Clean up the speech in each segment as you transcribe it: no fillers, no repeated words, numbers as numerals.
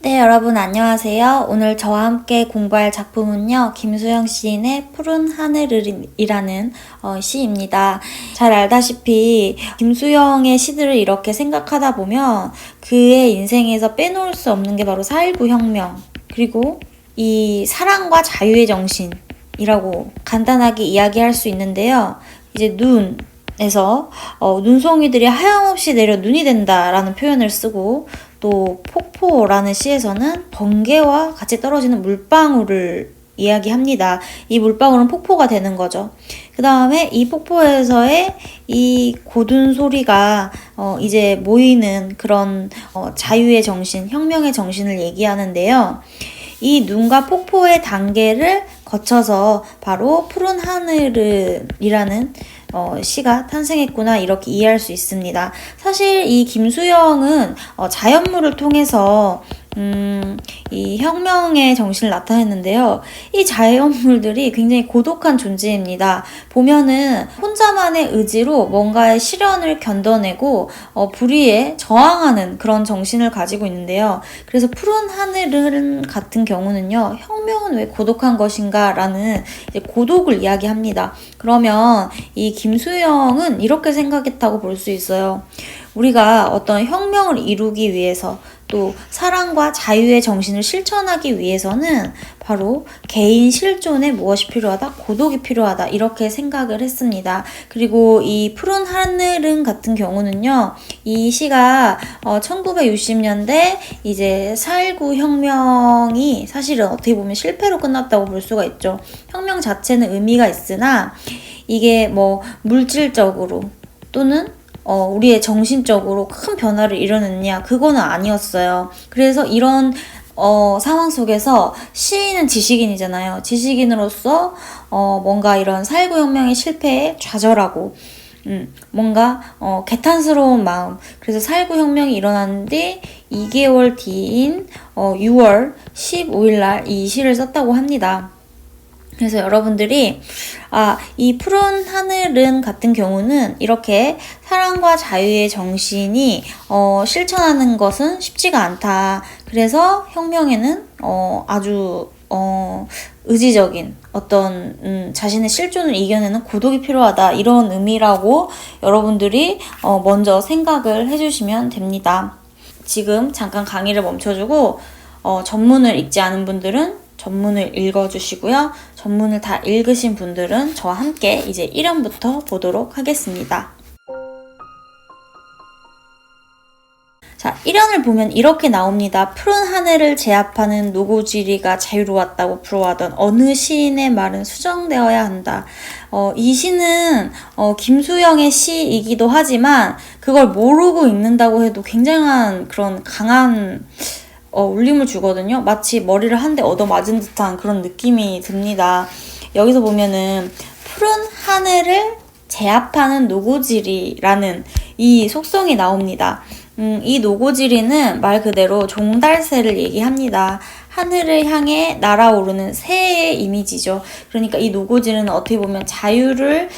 네, 여러분 안녕하세요. 오늘 저와 함께 공부할 작품은요, 김수영 시인의 푸른 하늘이라는 시입니다. 잘 알다시피 김수영의 시들을 이렇게 생각하다 보면 그의 인생에서 빼놓을 수 없는 게 바로 4.19 혁명, 그리고 이 사랑과 자유의 정신이라고 간단하게 이야기할 수 있는데요. 이제 눈에서 눈송이들이 하염없이 내려 눈이 된다라는 표현을 쓰고, 또 폭포라는 시에서는 번개와 같이 떨어지는 물방울을 이야기합니다. 이 물방울은 폭포가 되는 거죠. 그 다음에 이 폭포에서의 이 고든 소리가 이제 모이는 그런 자유의 정신, 혁명의 정신을 얘기하는데요. 이 눈과 폭포의 단계를 거쳐서 바로 푸른 하늘이라는 시가 탄생했구나, 이렇게 이해할 수 있습니다. 사실 이 김수영은 자연물을 통해서 이 혁명의 정신을 나타냈는데요. 이 자연물들이 굉장히 고독한 존재입니다. 보면은 혼자만의 의지로 뭔가의 시련을 견뎌내고 불의에 저항하는 그런 정신을 가지고 있는데요. 그래서 푸른 하늘은 같은 경우는요, 혁명은 왜 고독한 것인가 라는 고독을 이야기합니다. 그러면 이 김수영은 이렇게 생각했다고 볼 수 있어요. 우리가 어떤 혁명을 이루기 위해서, 또 사랑과 자유의 정신을 실천하기 위해서는 바로 개인 실존에 무엇이 필요하다? 고독이 필요하다, 이렇게 생각을 했습니다. 그리고 이 푸른 하늘은 같은 경우는요, 이 시가 1960년대 이제 4.19 혁명이 사실은 어떻게 보면 실패로 끝났다고 볼 수가 있죠. 혁명 자체는 의미가 있으나 이게 뭐 물질적으로 또는 우리의 정신적으로 큰 변화를 이뤄냈냐, 그거는 아니었어요. 그래서 이런 상황 속에서 시인은 지식인이잖아요. 지식인으로서 뭔가 이런 4.19 혁명의 실패에 좌절하고 뭔가 개탄스러운 마음, 그래서 4.19 혁명이 일어난 뒤 2개월 뒤인 6월 15일 날 이 시를 썼다고 합니다. 그래서 여러분들이 이 푸른 하늘은 같은 경우는 이렇게 사랑과 자유의 정신이 실천하는 것은 쉽지가 않다. 그래서 혁명에는 아주 의지적인 어떤 자신의 실존을 이겨내는 고독이 필요하다, 이런 의미라고 여러분들이 먼저 생각을 해주시면 됩니다. 지금 잠깐 강의를 멈춰주고 전문을 읽지 않은 분들은 전문을 읽어주시고요. 전문을 다 읽으신 분들은 저와 함께 이제 1연부터 보도록 하겠습니다. 자, 1연을 보면 이렇게 나옵니다. 푸른 하늘을 제압하는 노고지리가 자유로웠다고 부러워하던 어느 시인의 말은 수정되어야 한다. 이 시는 김수영의 시이기도 하지만 그걸 모르고 읽는다고 해도 굉장한 그런 강한 울림을 주거든요. 마치 머리를 한 대 얻어맞은 듯한 그런 느낌이 듭니다. 여기서 보면은 푸른 하늘을 제압하는 노고지리라는 이 속성이 나옵니다. 이 노고지리는 말 그대로 종달새를 얘기합니다. 하늘을 향해 날아오르는 새의 이미지죠. 그러니까 이 노고지리는 어떻게 보면 자유를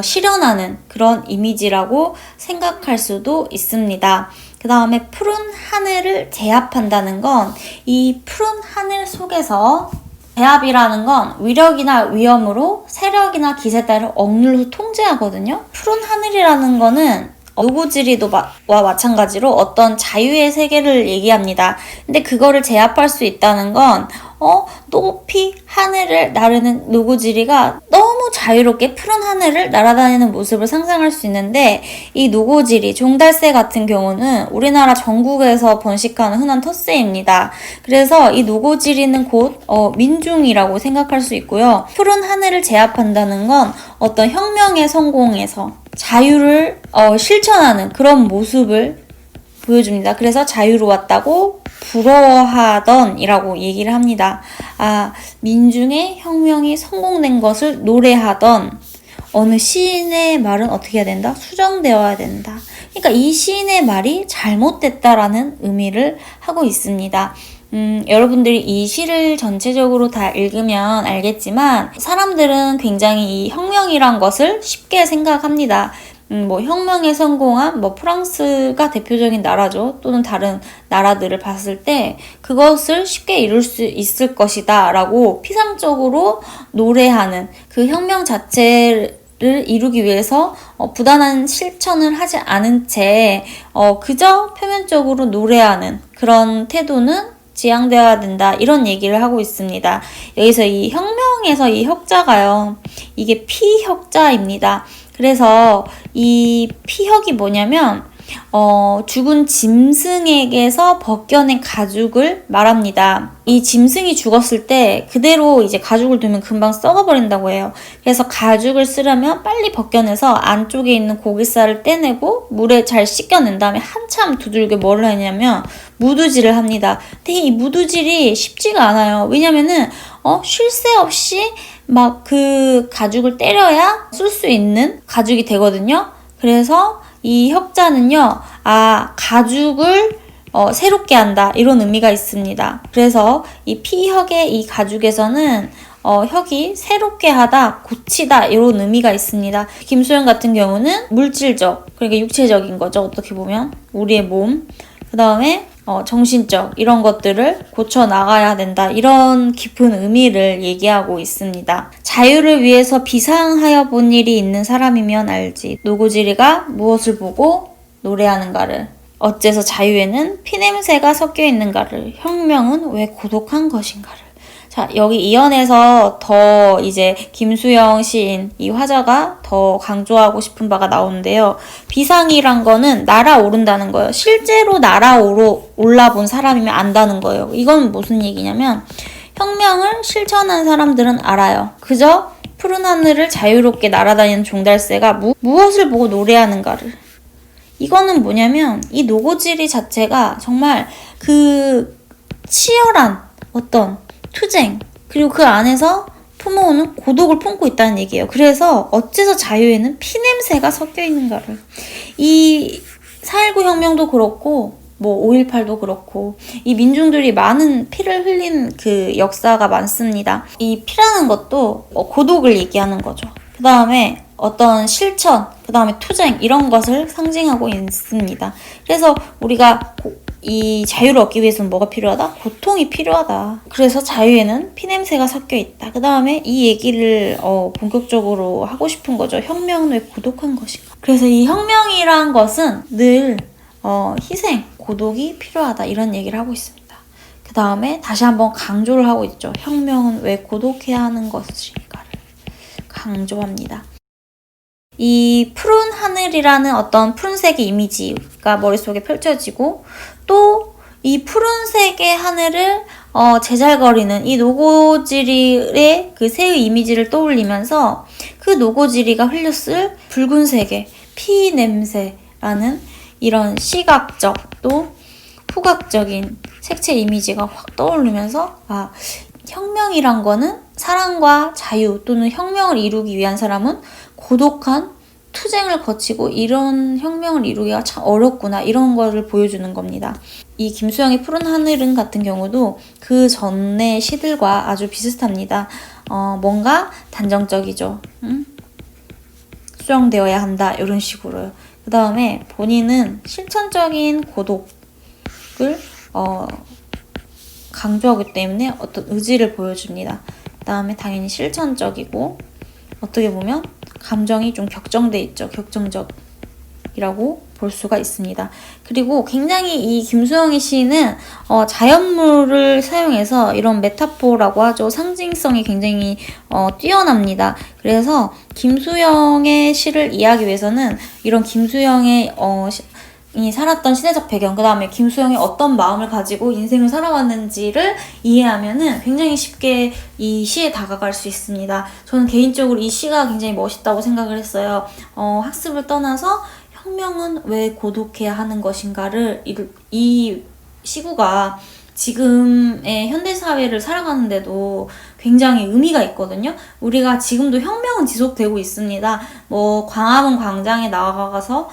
실현하는 그런 이미지라고 생각할 수도 있습니다. 그 다음에 푸른 하늘을 제압한다는 건 이 푸른 하늘 속에서 제압이라는 건 위력이나 위험으로 세력이나 기세 따라 억눌러 통제하거든요. 푸른 하늘이라는 거는 노고지리와 마찬가지로 어떤 자유의 세계를 얘기합니다. 근데 그거를 제압할 수 있다는 건 높이 하늘을 나르는 노고지리가 너무 자유롭게 푸른 하늘을 날아다니는 모습을 상상할 수 있는데, 이 노고지리, 종달새 같은 경우는 우리나라 전국에서 번식하는 흔한 텃새입니다. 그래서 이 노고지리는 곧 민중이라고 생각할 수 있고요. 푸른 하늘을 제압한다는 건 어떤 혁명의 성공에서 자유를 실천하는 그런 모습을 보여줍니다. 그래서 자유로웠다고 부러워하던 이라고 얘기를 합니다. 민중의 혁명이 성공된 것을 노래하던 어느 시인의 말은 어떻게 해야 된다? 수정되어야 된다. 그러니까 이 시인의 말이 잘못됐다라는 의미를 하고 있습니다. 여러분들이 이 시를 전체적으로 다 읽으면 알겠지만 사람들은 굉장히 이 혁명이란 것을 쉽게 생각합니다. 뭐 혁명에 성공한 뭐 프랑스가 대표적인 나라죠. 또는 다른 나라들을 봤을 때 그것을 쉽게 이룰 수 있을 것이다 라고 피상적으로 노래하는 그 혁명 자체를 이루기 위해서 부단한 실천을 하지 않은 채 그저 표면적으로 노래하는 그런 태도는 지양되어야 된다 이런 얘기를 하고 있습니다. 여기서 이 혁명에서 이 혁자가요, 이게 피혁자입니다. 그래서 이 피혁이 뭐냐면 죽은 짐승에게서 벗겨낸 가죽을 말합니다. 이 짐승이 죽었을 때 그대로 이제 가죽을 두면 금방 썩어버린다고 해요. 그래서 가죽을 쓰려면 빨리 벗겨내서 안쪽에 있는 고깃살을 떼내고 물에 잘 씻겨낸 다음에 한참 두들겨 뭐를 하냐면 무두질을 합니다. 근데 이 무두질이 쉽지가 않아요. 왜냐면은 쉴 새 없이 막 그 가죽을 때려야 쓸 수 있는 가죽이 되거든요. 그래서 이 혁자는요, 가죽을 새롭게 한다 이런 의미가 있습니다. 그래서 이 피혁의 이 가죽에서는 혁이 새롭게 하다, 고치다 이런 의미가 있습니다. 김수영 같은 경우는 물질적, 그러니까 육체적인 거죠. 어떻게 보면 우리의 몸, 그 다음에 정신적 이런 것들을 고쳐 나가야 된다 이런 깊은 의미를 얘기하고 있습니다. 자유를 위해서 비상하여 본 일이 있는 사람이면 알지. 노고지리가 무엇을 보고 노래하는가를, 어째서 자유에는 피냄새가 섞여 있는가를, 혁명은 왜 고독한 것인가를. 자, 여기 이연에서 더 이제 김수영 시인, 이 화자가 더 강조하고 싶은 바가 나오는데요. 비상이란 거는 날아오른다는 거예요. 실제로 올라본 사람이면 안다는 거예요. 이건 무슨 얘기냐면 혁명을 실천한 사람들은 알아요. 그저 푸른 하늘을 자유롭게 날아다니는 종달새가 무엇을 보고 노래하는가를. 이거는 뭐냐면 이 노고지리 자체가 정말 그 치열한 어떤 투쟁, 그리고 그 안에서 품어오는 고독을 품고 있다는 얘기예요. 그래서 어째서 자유에는 피냄새가 섞여 있는가를. 이 4.19 혁명도 그렇고 뭐 5.18도 그렇고 이 민중들이 많은 피를 흘린 그 역사가 많습니다. 이 피라는 것도 고독을 얘기하는 거죠. 그 다음에 어떤 실천, 그 다음에 투쟁 이런 것을 상징하고 있습니다. 그래서 우리가 이 자유를 얻기 위해서는 뭐가 필요하다? 고통이 필요하다. 그래서 자유에는 피냄새가 섞여 있다. 그 다음에 이 얘기를 본격적으로 하고 싶은 거죠. 혁명은 왜 고독한 것인가? 그래서 이 혁명이란 것은 늘 희생, 고독이 필요하다 이런 얘기를 하고 있습니다. 그 다음에 다시 한번 강조를 하고 있죠. 혁명은 왜 고독해야 하는 것인가를 강조합니다. 이 푸른 하늘이라는 어떤 푸른색의 이미지가 머릿속에 펼쳐지고 또 이 푸른색의 하늘을 제잘거리는 이 노고지리의 그 새의 이미지를 떠올리면서 그 노고지리가 흘렸을 붉은색의 피 냄새라는 이런 시각적 또 후각적인 색채 이미지가 확 떠오르면서 혁명이란 거는 사랑과 자유 또는 혁명을 이루기 위한 사람은 고독한 투쟁을 거치고 이런 혁명을 이루기가 참 어렵구나 이런 거를 보여주는 겁니다. 이 김수영의 푸른 하늘은 같은 경우도 그 전의 시들과 아주 비슷합니다. 뭔가 단정적이죠. 수정되어야 한다 이런 식으로요. 그 다음에 본인은 실천적인 고독을 강조하기 때문에 어떤 의지를 보여줍니다. 그 다음에 당연히 실천적이고 어떻게 보면 감정이 좀 격정돼 있죠. 격정적이라고 볼 수가 있습니다. 그리고 굉장히 이 김수영의 시는 자연물을 사용해서 이런 메타포라고 하죠. 상징성이 굉장히 뛰어납니다. 그래서 김수영의 시를 이해하기 위해서는 이런 김수영의 이 살았던 시대적 배경, 그 다음에 김수영이 어떤 마음을 가지고 인생을 살아왔는지를 이해하면은 굉장히 쉽게 이 시에 다가갈 수 있습니다. 저는 개인적으로 이 시가 굉장히 멋있다고 생각을 했어요. 학습을 떠나서 혁명은 왜 고독해야 하는 것인가를 이 시구가 지금의 현대사회를 살아가는데도 굉장히 의미가 있거든요. 우리가 지금도 혁명은 지속되고 있습니다. 뭐 광화문 광장에 나가서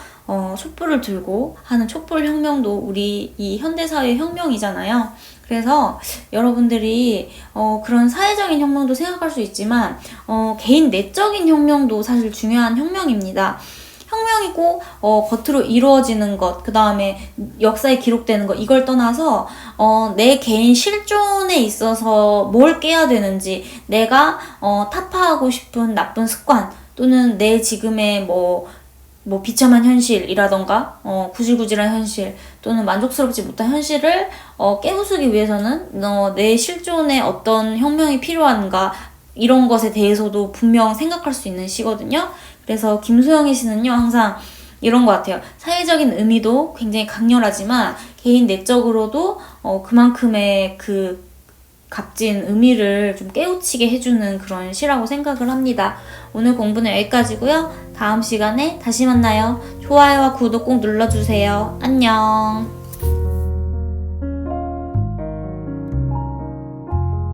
촛불을 들고 하는 촛불혁명도 우리 이 현대사회의 혁명이잖아요. 그래서 여러분들이 그런 사회적인 혁명도 생각할 수 있지만 개인 내적인 혁명도 사실 중요한 혁명입니다. 혁명이고 겉으로 이루어지는 것, 그 다음에 역사에 기록되는 것, 이걸 떠나서 내 개인 실존에 있어서 뭘 깨야 되는지, 내가 타파하고 싶은 나쁜 습관 또는 내 지금의 뭐 비참한 현실이라던가 구질구질한 현실 또는 만족스럽지 못한 현실을 깨부수기 위해서는 내 실존에 어떤 혁명이 필요한가, 이런 것에 대해서도 분명 생각할 수 있는 시거든요. 그래서 김소영의 시는요, 항상 이런 것 같아요. 사회적인 의미도 굉장히 강렬하지만 개인 내적으로도 그만큼의 그 값진 의미를 좀 깨우치게 해주는 그런 시라고 생각을 합니다. 오늘 공부는 여기까지고요. 다음 시간에 다시 만나요. 좋아요와 구독 꼭 눌러주세요. 안녕.